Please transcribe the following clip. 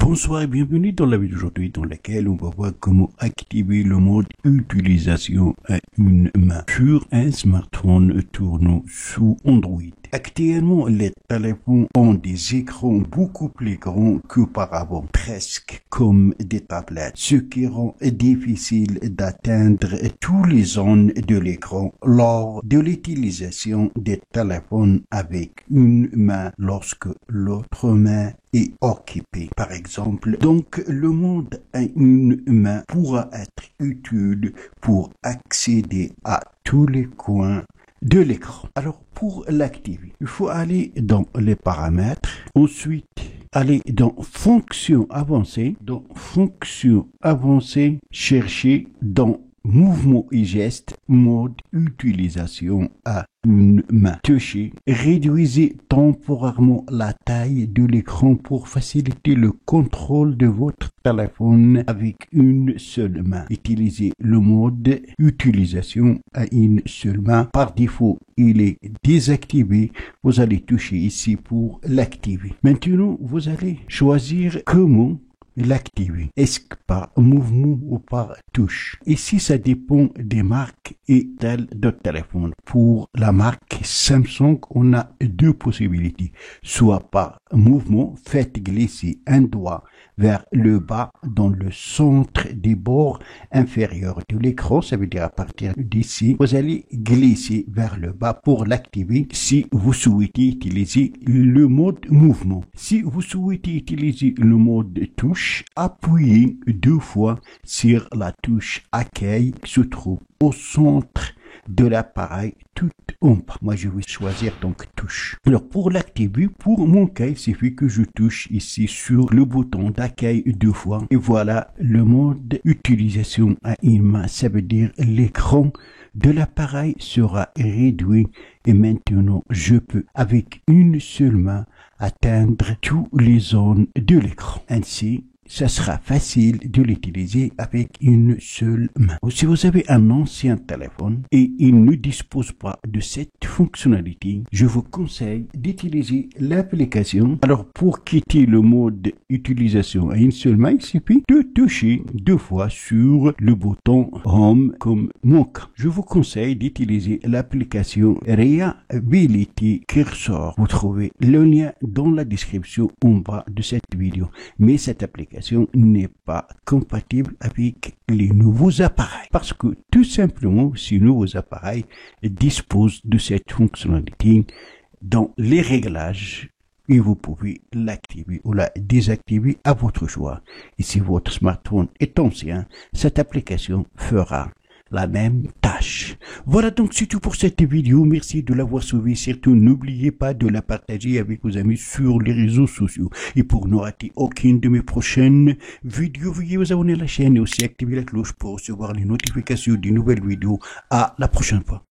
Bonsoir et bienvenue dans la vidéo d'aujourd'hui dans laquelle on va voir comment activer le mode utilisation à une main sur un smartphone tournant sous Android. Actuellement, les téléphones ont des écrans beaucoup plus grands qu'auparavant, presque comme des tablettes, ce qui rend difficile d'atteindre tous les zones de l'écran lors de l'utilisation des téléphones avec une main lorsque l'autre main est occupée, par exemple. Donc, le mode à une main pourra être utile pour accéder à tous les coins de l'écran. Alors, pour l'activer, il faut aller dans les paramètres, ensuite aller dans Fonctions avancées, chercher dans Mouvements et gestes, mode utilisation à une main. Toucher, réduisez temporairement la taille de l'écran pour faciliter le contrôle de votre téléphone avec une seule main. Utilisez le mode utilisation à une seule main. Par défaut, il est désactivé. Vous allez toucher ici pour l'activer. Maintenant, vous allez choisir comment l'activer. Est-ce que par mouvement ou par touche? Ici, ça dépend des marques et de téléphone. Pour la marque Samsung, on a deux possibilités. Soit par mouvement, faites glisser un doigt vers le bas dans le centre des bords inférieurs de l'écran. Ça veut dire à partir d'ici, vous allez glisser vers le bas pour l'activer si vous souhaitez utiliser le mode mouvement. Si vous souhaitez utiliser le mode touche, appuyez deux fois sur la touche accueil qui se trouve au centre de l'appareil tout en bas. Moi, je vais choisir donc touche. Alors, pour l'activer, pour mon cas, il suffit que je touche ici sur le bouton d'accueil deux fois. Et voilà le mode utilisation à une main. Ça veut dire l'écran de l'appareil sera réduit et maintenant, je peux avec une seule main atteindre toutes les zones de l'écran. Ainsi, ça sera facile de l'utiliser avec une seule main. Si vous avez un ancien téléphone et il ne dispose pas de cette fonctionnalité, je vous conseille d'utiliser l'application. Alors, pour quitter le mode utilisation à une seule main, il suffit de toucher deux fois sur le bouton Home comme mon cas. Je vous conseille d'utiliser l'application Reliability Cursor. Vous trouvez le lien dans la description en bas de cette vidéo. Mais cette application n'est pas compatible avec les nouveaux appareils parce que tout simplement ces nouveaux appareils disposent de cette fonctionnalité dans les réglages et vous pouvez l'activer ou la désactiver à votre choix. Et si votre smartphone est ancien, cette application fera la même tâche. Voilà donc c'est tout pour cette vidéo. Merci de l'avoir suivi. Surtout n'oubliez pas de la partager avec vos amis sur les réseaux sociaux. Et pour ne rater aucune de mes prochaines vidéos, veuillez vous abonner à la chaîne et aussi activer la cloche pour recevoir les notifications des nouvelles vidéos. À la prochaine fois.